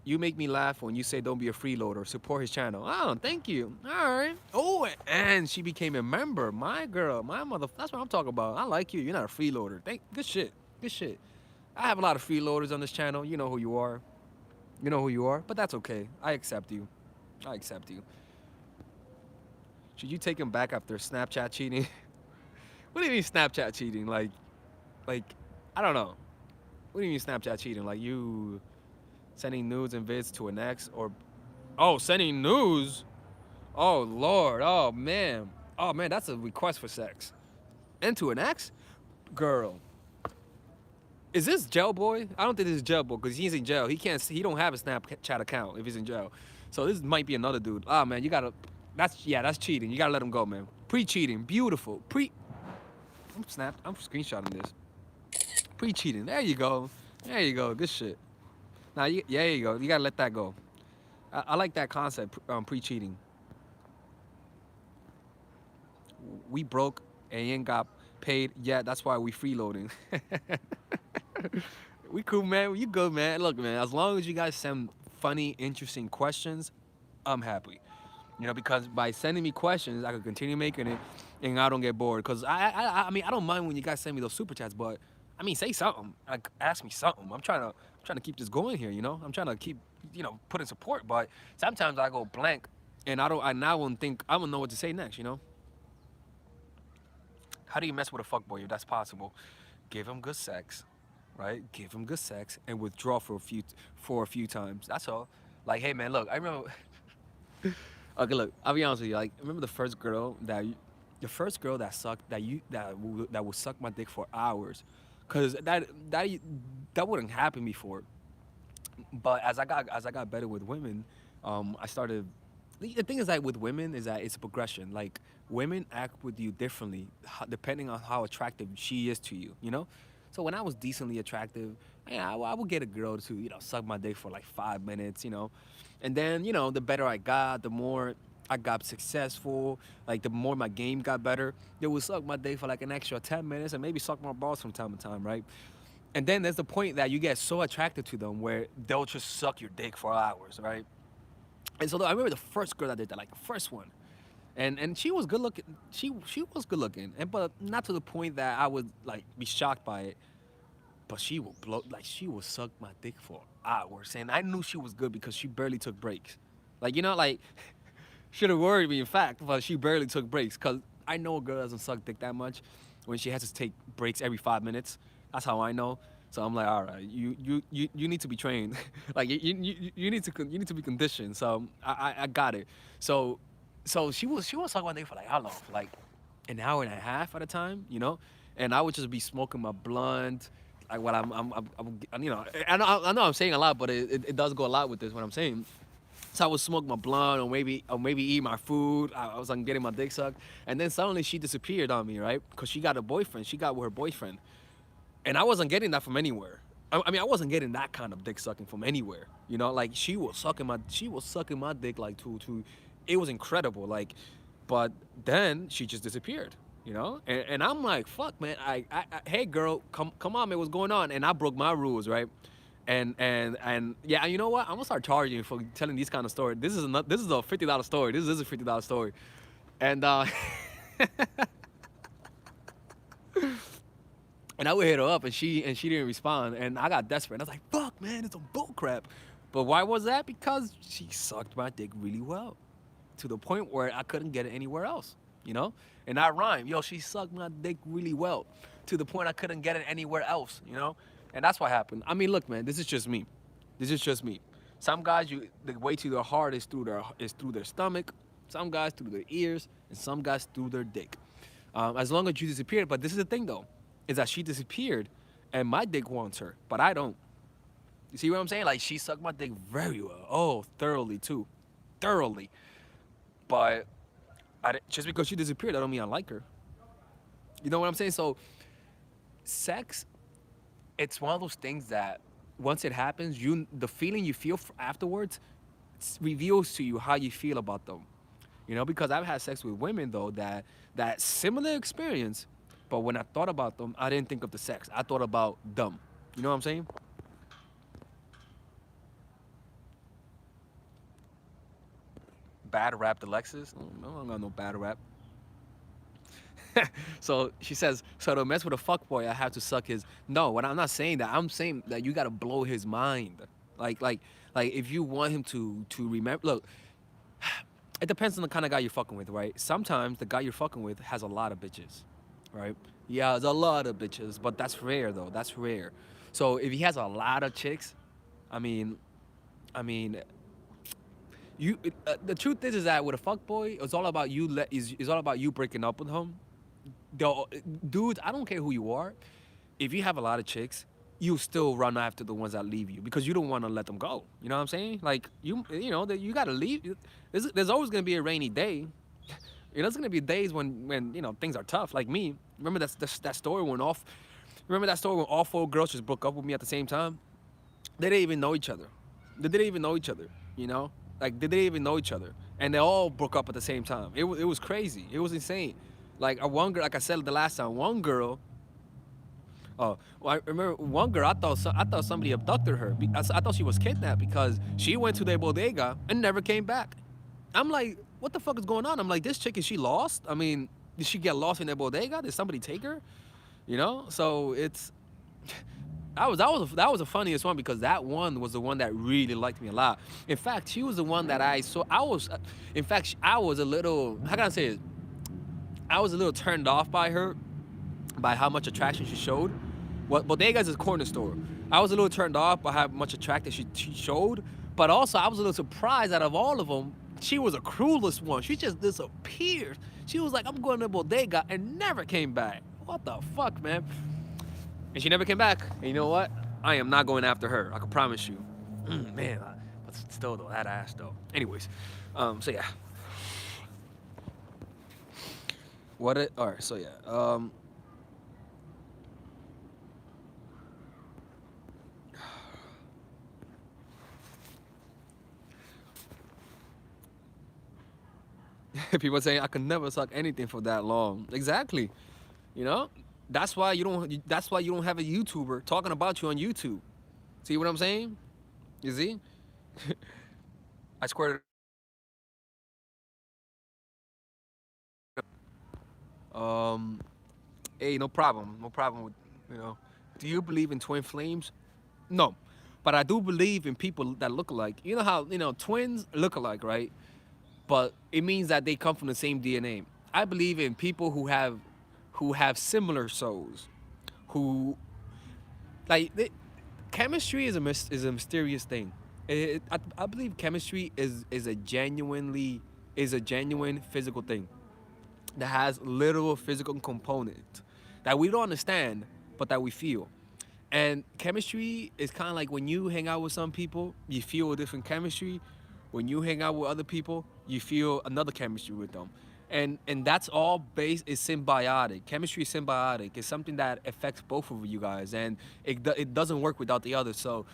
you make me laugh when you say don't be a freeloader. Support his channel. Oh, thank you. All right. Oh, and she became a member. My girl, my mother. That's what I'm talking about. I like you. You're not a freeloader. Thank. Good shit. Good shit. I have a lot of freeloaders on this channel. You know who you are. You know who you are. But that's okay. I accept you. I accept you. Should you take him back after Snapchat cheating? What do you mean Snapchat cheating? Like, I don't know. What do you mean Snapchat cheating? Like you sending nudes and vids to an ex or oh, sending nudes? Oh Lord. Oh man, that's a request for sex. And to an ex? Girl. Is this jail boy? I don't think this is jail boy because he's in jail. He don't have a Snapchat account if he's in jail. So this might be another dude. Ah man, you gotta that's cheating. You gotta let him go, man. Pre-cheating. Beautiful. I'm screenshotting this. Pre-cheating. There you go. There you go. Good shit. Now, yeah, there you go. You gotta let that go. I like that concept. Pre-cheating. We broke and ain't got paid. Yeah, that's why we freeloading. We cool, man. You good, man. Look, man. As long as you guys send funny, interesting questions, I'm happy. You know, because by sending me questions, I can continue making it, and I don't get bored. Cause I mean, I don't mind when you guys send me those super chats, but I mean, say something. Like, ask me something. I'm trying to keep this going here. You know, I'm trying to keep, putting support. But sometimes I go blank, and I now won't think I don't know what to say next. You know, how do you mess with a fuckboy if that's possible? Give him good sex, right? Give him good sex and withdraw for a few times. That's all. Like, hey man, look, I remember. Okay, look, I'll be honest with you. Like, remember the first girl that sucked that would suck my dick for hours, cause that wouldn't happen before. But as I got better with women, I started. The thing is that with women is that it's a progression. Like women act with you differently depending on how attractive she is to you. You know. So when I was decently attractive, yeah, I would get a girl to suck my dick for like 5 minutes. And then the better I got, the more I got successful. Like the more my game got better, they would suck my dick for like an extra 10 minutes and maybe suck my balls from time to time, right? And then there's the point that you get so attracted to them where they'll just suck your dick for hours, right? And so I remember the first girl that did that, like the first one, and she was good looking. She was good looking, and but not to the point that I would like be shocked by it. But she would suck my dick for hours, and I knew she was good because she barely took breaks. Like like should have worried me in fact, but she barely took breaks. Cause I know a girl doesn't suck dick that much when she has to take breaks every 5 minutes. That's how I know. So I'm like, all right, you need to be trained, like you need to be conditioned. So I got it. So she was sucking my dick for like how long? For like an hour and a half at a time, and I would just be smoking my blunt. Like what I know I'm saying a lot, but it does go a lot with this. What I'm saying, so I would smoke my blunt or maybe eat my food. I was getting my dick sucked, and then suddenly she disappeared on me, right? Because she got a boyfriend. She got with her boyfriend, and I wasn't getting that from anywhere. I mean, I wasn't getting that kind of dick sucking from anywhere. Like she was sucking my dick like to, it was incredible. Like, but then she just disappeared. And I'm like, fuck, man. Hey, girl, come on, man. What's going on? And I broke my rules, right? And yeah, and you know what? I'm gonna start charging you for telling these kind of stories. This is a $50 story. This is a $50 story, and and I would hit her up, and she didn't respond, and I got desperate. And I was like, fuck, man, it's a bull crap. But why was that? Because she sucked my dick really well, to the point where I couldn't get it anywhere else. And I rhyme. Yo, she sucked my dick really well, to the point I couldn't get it anywhere else. And that's what happened. I mean, look, man, this is just me. This is just me. Some guys, the way to their heart is through their stomach. Some guys through their ears, and some guys through their dick. As long as you disappeared. But this is the thing, though, is that she disappeared, and my dick wants her, but I don't. You see what I'm saying? Like, she sucked my dick very well. Oh, thoroughly too, thoroughly. But just because she disappeared, I don't mean I like her. You know what I'm saying? So, sex, it's one of those things that once it happens, the feeling you feel afterwards reveals to you how you feel about them. You know, because I've had sex with women though that similar experience, but when I thought about them, I didn't think of the sex. I thought about them. You know what I'm saying? Bad rap, Alexis. No, I don't got no bad rap. So she says, so to mess with a fuck boy, I have to suck his. No, what I'm not saying that. I'm saying that you gotta blow his mind. Like, like, like if you want him to remember. Look, it depends on the kind of guy you're fucking with, right? Sometimes the guy you're fucking with has a lot of bitches, right? Yeah, there's a lot of bitches, but that's rare though. That's rare. So if he has a lot of chicks, I mean, I mean, the truth is that with a fuck boy, it's all about you. It's all about you breaking up with him. The dudes, I don't care who you are. If you have a lot of chicks, you still run after the ones that leave you because you don't want to let them go. You know what I'm saying? Like you know that you gotta leave. There's always gonna be a rainy day. You know, there's gonna be days when you know things are tough. Like me, remember that story when off. Remember that story when all four girls just broke up with me at the same time? They didn't even know each other. They didn't even know each other. You know, like they didn't even know each other, and they all broke up at the same time. It was crazy. It was insane. Like a one girl, like I said the last time, one girl. Oh, well, I remember one girl. I thought somebody abducted her. I thought she was kidnapped because she went to their bodega and never came back. I'm like, what the fuck is going on? I'm like, this chick, is she lost? I mean, did she get lost in their bodega? Did somebody take her? You know, so it's that was the funniest one because that one was the one that really liked me a lot. In fact, she was the one that I saw. In fact, I was a little. How can I say it? I was a little turned off by her, by how much attraction she showed. What bodegas is a corner store. I was a little turned off by how much attraction she showed, but also I was a little surprised out of all of them, she was the cruelest one. She just disappeared. She was like, I'm going to bodega and never came back. What the fuck, man? And she never came back. And you know what? I am not going after her. I can promise you. Man, but still though, that ass though. Anyways, so yeah. What it? All right, so yeah. People saying I can never suck anything for that long. Exactly. You know, that's why you don't. That's why you don't have a YouTuber talking about you on YouTube. See what I'm saying? You see? I squared. Um, hey, no problem. No problem with you know. Do you believe in twin flames? No, but I do believe in people that look alike. You know how twins look alike, right? But it means that they come from the same DNA. I believe in people who have similar souls, who like chemistry is a mysterious thing. I believe chemistry is a genuine physical thing that has literal physical component that we don't understand but that we feel. And chemistry is kind of like when you hang out with some people, you feel a different chemistry. When you hang out with other people, you feel another chemistry with them. And that's all based is symbiotic. Chemistry is symbiotic. It's something that affects both of you guys, and it doesn't work without the other. So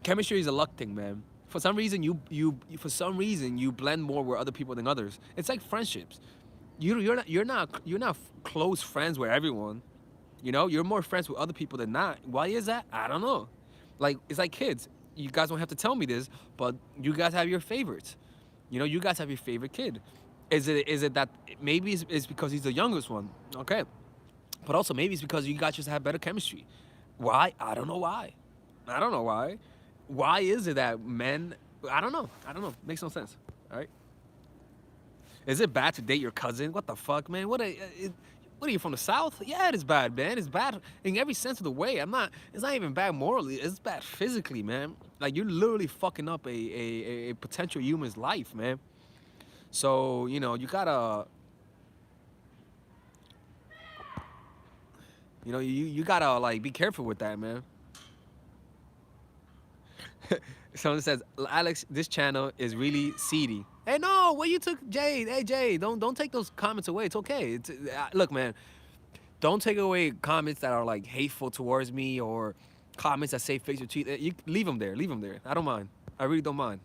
chemistry is a luck thing, man. For some reason, you blend more with other people than others. It's like friendships. You're not close friends with everyone. You know, you're more friends with other people than not. Why is that? I don't know. Like it's like kids. You guys don't have to tell me this, but you guys have your favorites. You know, you guys have your favorite kid. Is it that maybe it's because he's the youngest one? Okay, but also maybe it's because you guys just have better chemistry. Why? I don't know why. I don't know why. Why is it that men? I don't know. I don't know. Makes no sense. All right. Is it bad to date your cousin? What the fuck, man? What are you from the south? Yeah, it is bad, man. It's bad in every sense of the way. It's not even bad morally. It's bad physically, man. Like you're literally fucking up a potential human's life, man. So you gotta like be careful with that, man. Someone says, Alex, this channel is really seedy. Hey, no, what you took, Jade? Hey, Jade, don't take those comments away. It's okay. Look, man, don't take away comments that are like hateful towards me or comments that say fix your cheat. You leave them there. Leave them there. I don't mind. I really don't mind.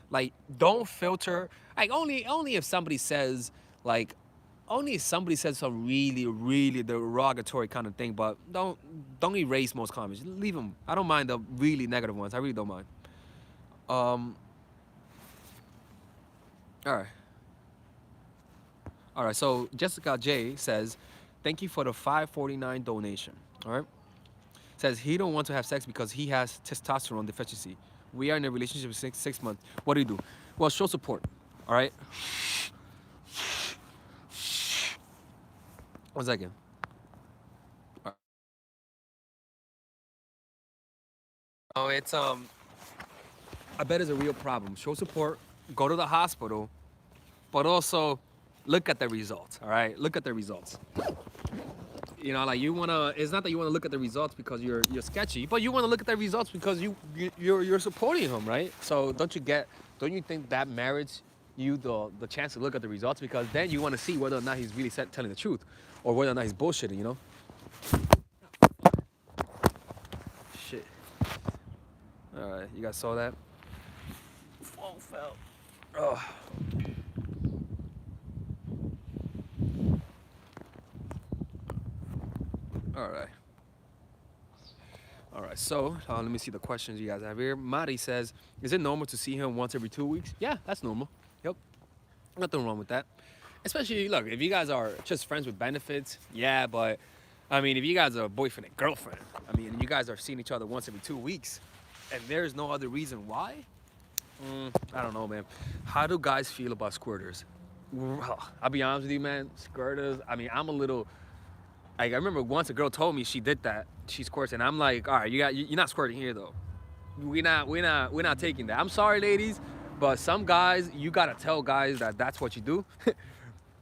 Like, don't filter. Like, only if somebody says, like, only if somebody says some really derogatory kind of thing. But don't erase most comments. Leave them. I don't mind the really negative ones. I really don't mind. Um. All right. All right. So Jessica J says, "Thank you for the 549 donation." All right. Says he don't want to have sex because he has testosterone deficiency. We are in a relationship for 6 months. What do you do? Well, show support. All right. 1 second. Oh, it's I bet it's a real problem. Show support. Go to the hospital, but also look at the results. All right. Look at the results. You know, like you wanna. It's not that you wanna look at the results because you're sketchy, but you wanna look at the results because you're supporting him, right? So don't you think that merits you the chance to look at the results, because then you want to see whether or not he's really telling the truth, or whether or not he's bullshitting. You know. Shit. All right, you guys saw that? Phone fell. Oh. All right. All right, so let me see the questions you guys have here. Mari says, is it normal to see him once every 2 weeks? Yeah, that's normal. Yep. Nothing wrong with that. Especially, look, if you guys are just friends with benefits, yeah, but I mean, if you guys are boyfriend and girlfriend, I mean, and you guys are seeing each other once every 2 weeks, and there's no other reason why, I don't know, man. How do guys feel about squirters? Well, I'll be honest with you, man. Squirters, I mean, I'm a little, like, I remember once a girl told me she did that. She squirts, and I'm like, all right, you're not squirting here though. We're not taking that. I'm sorry, ladies, but some guys, you gotta tell guys that that's what you do,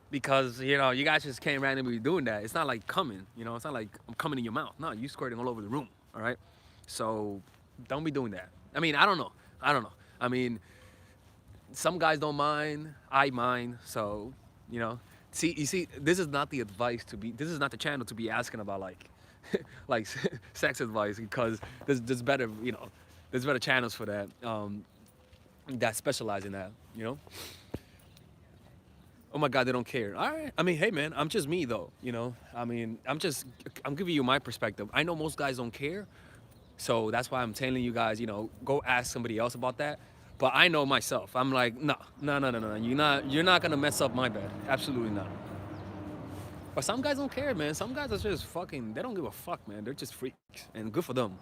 because you know you guys just can't randomly be doing that. It's not like coming, you know. It's not like I'm coming in your mouth. No, you squirting all over the room. All right, so don't be doing that. I mean, I don't know. I mean, some guys don't mind. I mind. So, you know, you see, this is not the advice to be. This is not the channel to be asking about like, like sex advice, because there's better, you know, there's better channels for that. That specialize in that, you know. Oh my God, they don't care. All right. I mean, hey man, I'm just me though, you know. I mean, I'm giving you my perspective. I know most guys don't care, so that's why I'm telling you guys, you know, go ask somebody else about that. But I know myself. I'm like, no. You're not gonna mess up my bed. Absolutely not. But some guys don't care, man. Some guys are just fucking. They don't give a fuck, man. They're just freaks, and good for them.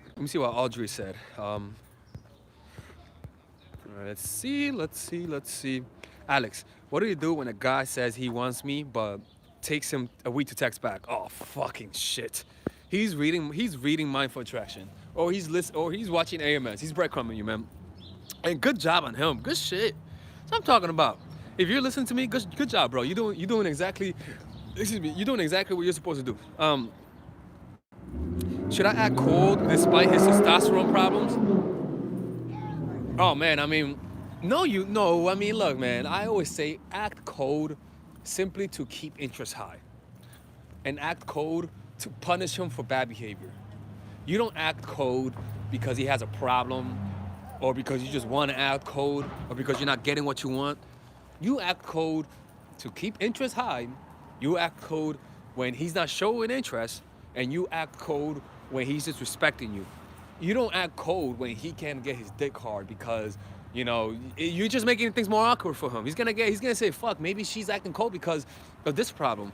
Let me see what Audrey said. Let's see. Alex, what do you do when a guy says he wants me, but takes him a week to text back? Oh, fucking shit. He's reading Mindful Attraction, or he's watching AMS. He's breadcrumbing you, man. And good job on him. Good shit. That's what I'm talking about. If you're listening to me, good job, bro. You're doing exactly. Excuse me. You're doing exactly what you're supposed to do. Should I act cold despite his testosterone problems? Oh man, I mean, no. I mean, look, man. I always say act cold, simply to keep interest high, and act cold to punish him for bad behavior. You don't act cold because he has a problem, or because you just want to act cold, or because you're not getting what you want. You act cold to keep interest high. You act cold when he's not showing interest, and you act cold when he's just respecting you. You don't act cold when he can't get his dick hard, because you know you're just making things more awkward for him. He's gonna say, fuck, maybe she's acting cold because of this problem.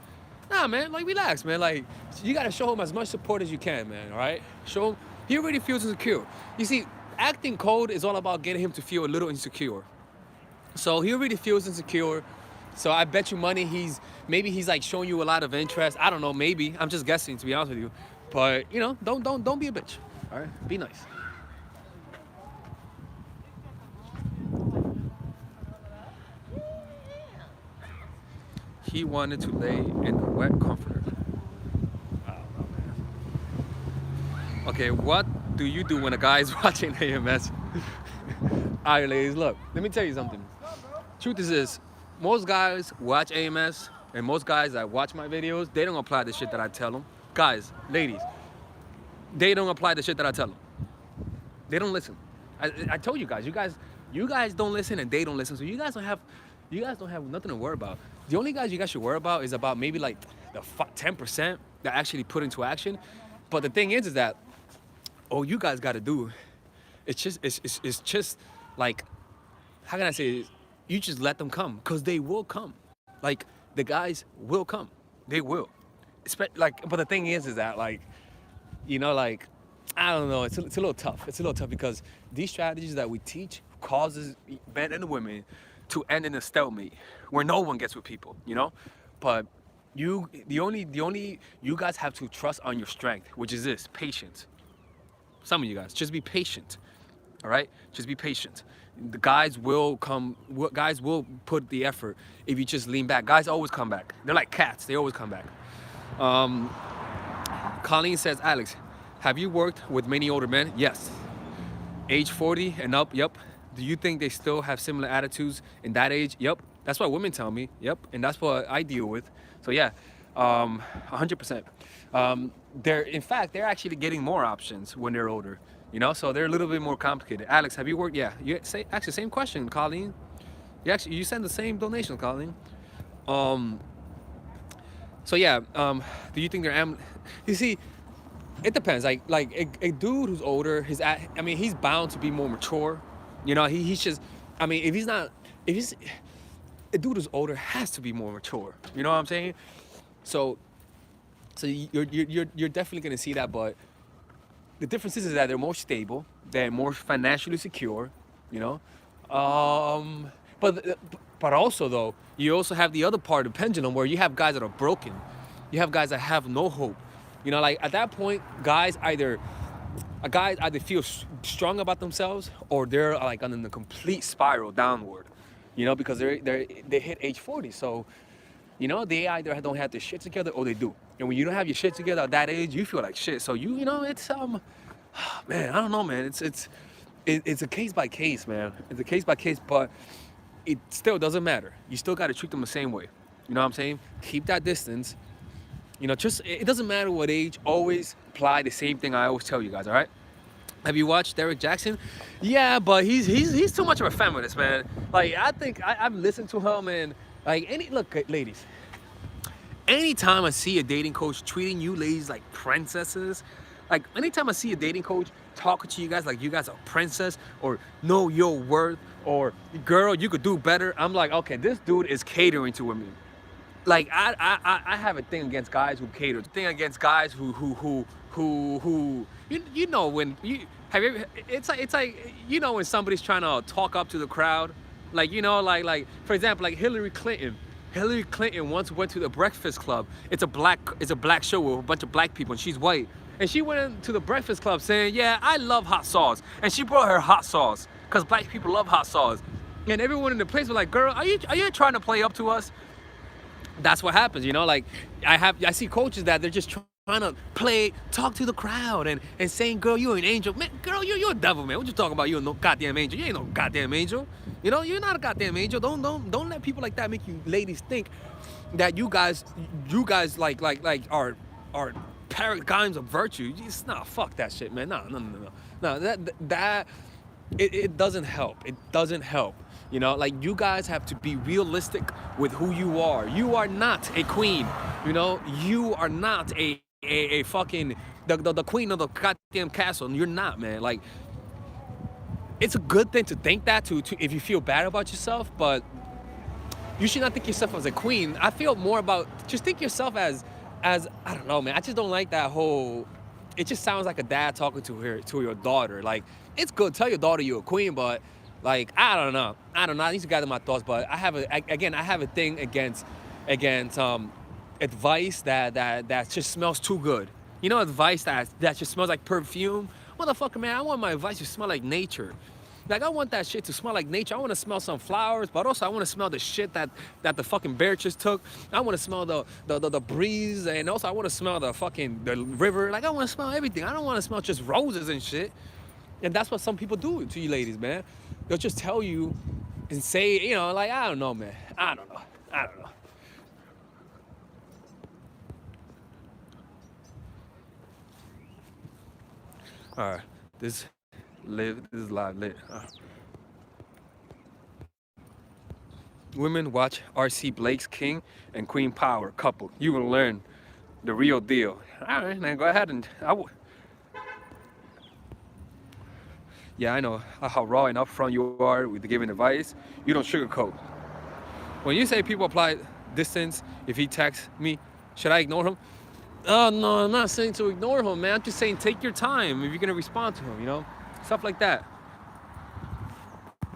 Nah, man, like relax, man. Like you gotta show him as much support as you can, man. All right, show him. He already feels insecure. You see, acting cold is all about getting him to feel a little insecure. So he already feels insecure. So I bet you money he's like showing you a lot of interest. I don't know, maybe. I'm just guessing, to be honest with you. But you know, don't be a bitch. All right, be nice. He wanted to lay in a wet comforter. I don't know, man. Okay, what do you do when a guy is watching AMS? All right, ladies, look, let me tell you something. Truth is this, most guys watch AMS, and most guys that watch my videos, they don't apply the shit that I tell them. Guys, ladies, they don't apply the shit that I tell them. They don't listen. I told you guys don't listen and they don't listen. So you guys don't have nothing to worry about. The only guys you guys should worry about is about maybe like the 10% that actually put into action. But the thing is that all you guys got to do, it's just like, how can I say it? You just let them come, cause they will come. Like the guys will come, they will. Like, but the thing is that like, like, I don't know. It's a little tough. It's a little tough because these strategies that we teach causes men and women to end in a stalemate where no one gets with people. But the only you guys have to trust on your strength, which is this patience. Some of you guys just be patient. All right, just be patient. The guys will come. Guys will put the effort if you just lean back. Guys always come back. They're like cats. They always come back. Um, Colleen says, Alex, have you worked with many older men? Yes. Age 40 and up, yep. Do you think they still have similar attitudes in that age? Yep. That's what women tell me, yep. And that's what I deal with. So yeah, 100%. In fact, they're actually getting more options when they're older, so they're a little bit more complicated. Alex, have you worked? Yeah, actually, same question, Colleen. You send the same donation, Colleen. Um, so yeah, do you think you see, it depends. Like a dude who's older, he's bound to be more mature. He's just, if he's not, if he's a dude who's older has to be more mature. You know what I'm saying? So, you're definitely gonna see that, but the difference is that they're more stable, they're more financially secure. You know, but also though, you also have the other part of the pendulum where you have guys that are broken, you have guys that have no hope. Like at that point, guys either feel strong about themselves or they're like on a complete spiral downward. Because they hit age 40, so they either don't have their shit together or they do. And when you don't have your shit together at that age, you feel like shit. So it's man, I don't know, man. It's a case by case, man. It's a case by case, but it still doesn't matter. You still got to treat them the same way. You know what I'm saying? Keep that distance. Just it doesn't matter what age. Always apply the same thing I always tell you guys. All right? Have you watched Derek Jackson? Yeah, but he's too much of a feminist, man. Like I think I've listened to him, and like look, ladies. Anytime I see a dating coach treating you ladies like princesses, like anytime I see a dating coach talking to you guys like you guys are princess or know your worth or girl, you could do better, I'm like, okay, this dude is catering to women. Like I have a thing against guys who cater. Thing against guys who when you have you ever, it's like when somebody's trying to talk up to the crowd, like like for example, like Hillary Clinton. Hillary Clinton once went to the Breakfast Club. It's a black show with a bunch of black people, and she's white. And she went into the Breakfast Club saying, "Yeah, I love hot sauce," and she brought her hot sauce because black people love hot sauce. And everyone in the place was like, "Girl, are you trying to play up to us?" That's what happens, like I see coaches that they're just trying to talk to the crowd and saying, "Girl, you're an angel." Man, girl, you're a devil, man. What you talking about? You're no goddamn angel. You ain't no goddamn angel. You're not a goddamn angel. Don't let people like that make you ladies think that you guys like are paradigms of virtue. Just fuck that shit, man. No. That it doesn't help. It doesn't help. Like you guys have to be realistic with who you are. You are not a queen. You are not a fucking the queen of the goddamn castle. You're not, man. Like it's a good thing to think that to if you feel bad about yourself, but you should not think yourself as a queen. I feel more about just think yourself as I don't know, man. I just don't like that whole. It just sounds like a dad talking to your daughter. Like it's good, tell your daughter you're a queen, but like I don't know. I need to gather my thoughts, but I have a thing against advice that just smells too good. Advice that just smells like perfume. Motherfucker, man, I want my advice to smell like nature. Like I want that shit to smell like nature. I want to smell some flowers, but also I want to smell the shit that the fucking bear just took. I want to smell the breeze, and also I want to smell the river. Like I want to smell everything. I don't want to smell just roses and shit. And that's what some people do to you ladies, man. They'll just tell you and say, like I don't know, man. I don't know. All right, this Live. This is live lit. Women watch RC Blake's King and Queen Power couple. You will learn the real deal. All right, now go ahead and yeah, I know how raw and upfront you are with giving advice. You don't sugarcoat. When you say people apply distance, if he texts me, should I ignore him? Oh no, I'm not saying to ignore him, man. I'm just saying take your time if you're gonna respond to him, you know? Stuff like that.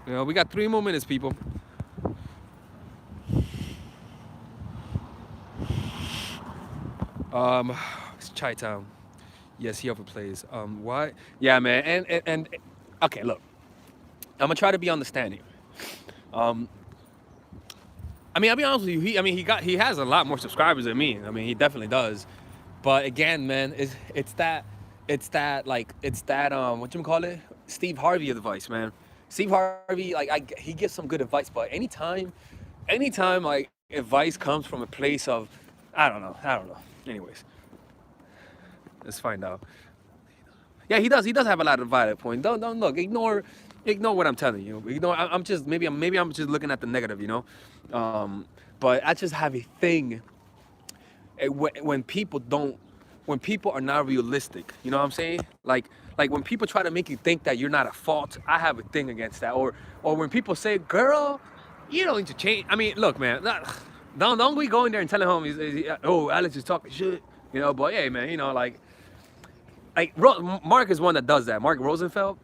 You know, we got 3 more minutes, people. It's Chi Town. Yes, he overplays. Why? Yeah, man. And okay, look. I'm gonna try to be understanding. Um, I mean, I'll be honest with you. He has a lot more subscribers than me. I mean, he definitely does. But again, man, it's that what you call it? Steve Harvey advice, man. Steve Harvey, like he gives some good advice, but anytime like advice comes from a place of, I don't know. Anyways, let's find out. Yeah, he does. He does have a lot of valid points. Don't look. Ignore what I'm telling you. Ignore. I'm just maybe I'm just looking at the negative, you know. But I just have a thing when people are not realistic. You know what I'm saying? Like when people try to make you think that you're not at fault. I have a thing against that. Or when people say, "Girl, you don't need to change." I mean, look, man. Don't be going there and telling him, "Oh, Alex is talking shit." You know, but hey, man, you know, like Mark is one that does that. Mark Rosenfeld.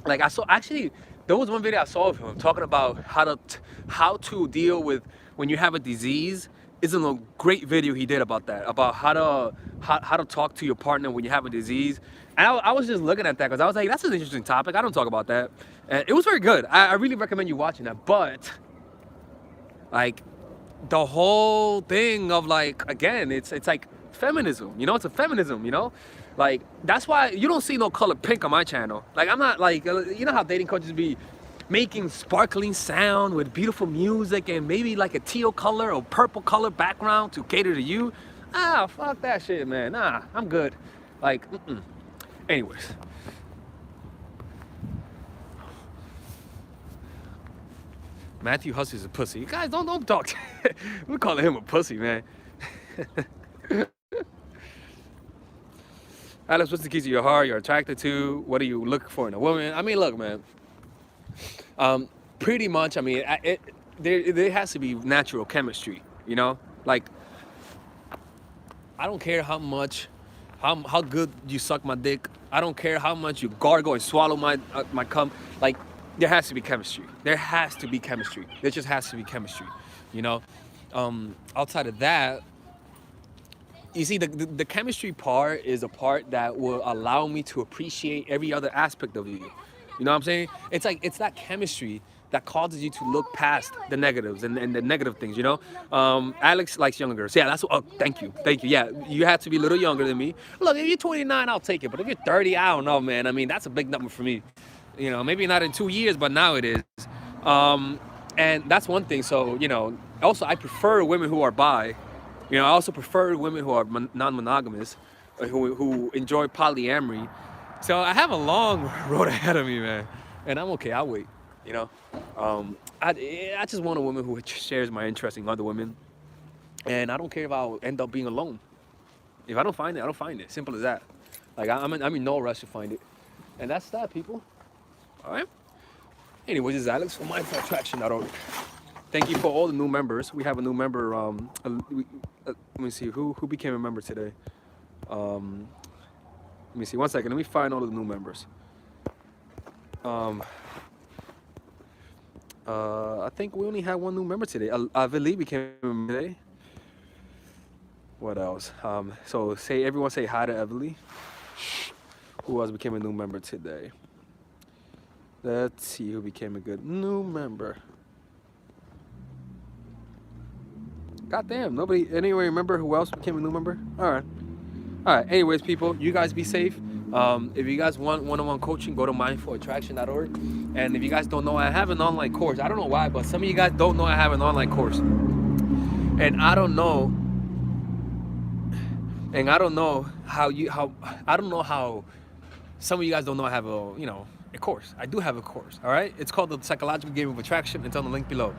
Like I saw, actually, there was one video I saw of him talking about how to deal with when you have a disease. It's a great video he did about that, about how to talk to your partner when you have a disease. And I was just looking at that because I was like, that's an interesting topic. I don't talk about that. And it was very good. I really recommend you watching that. But like the whole thing of like, again, it's like feminism. You know, it's a feminism. You know. Like, that's why you don't see no color pink on my channel. Like, I'm not like, you know how dating coaches be making sparkling sound with beautiful music and maybe like a teal color or purple color background to cater to you? Ah, fuck that shit, man. Nah, I'm good. Like, anyways. Matthew Huss is a pussy. You guys, don't talk. We're calling him a pussy, man. Alex, what's the keys to your heart you're attracted to? What do you look for in a woman? I mean, look, man. Pretty much, I mean, there has to be natural chemistry, you know? Like, I don't care how good you suck my dick. I don't care how much you gargle and swallow my cum. Like, there has to be chemistry. There has to be chemistry. There just has to be chemistry, you know? Outside of that, you see, the chemistry part is a part that will allow me to appreciate every other aspect of you. You know what I'm saying? It's like, it's that chemistry that causes you to look past the negatives and the negative things, you know? Alex likes younger girls. Yeah, thank you. Yeah, you have to be a little younger than me. Look, if you're 29, I'll take it. But if you're 30, I don't know, man. I mean, that's a big number for me. You know, maybe not in 2 years, but now it is. And that's one thing. So, you know, also I prefer women who are bi. You know, I also prefer women who are non-monogamous, who enjoy polyamory. So I have a long road ahead of me, man. And I'm okay, I'll wait, you know. I just want a woman who shares my interest in other women. And I don't care if I'll end up being alone. If I don't find it, I don't find it. Simple as that. Like, I'm in no rush to find it. And that's that, people. All right? Anyways, this is Alex from mindfulattraction.org. Thank you for all the new members. We have a new member. Let me see who became a member today. Let me see. 1 second. Let me find all the new members. I think we only had one new member today. Avili became a member today. What else? So everyone say hi to Avili. Who else became a new member today? Let's see who became a good new member. God damn, nobody, anyway, remember who else became a new member? All right, anyways, people, you guys be safe. If you guys want one-on-one coaching, go to mindfulattraction.org. And if you guys don't know, I have an online course. I don't know why, but some of you guys don't know I have an online course. And I don't know how some of you guys don't know I have A course. I do have a course. All right. It's called the Psychological Game of Attraction. It's on the link below.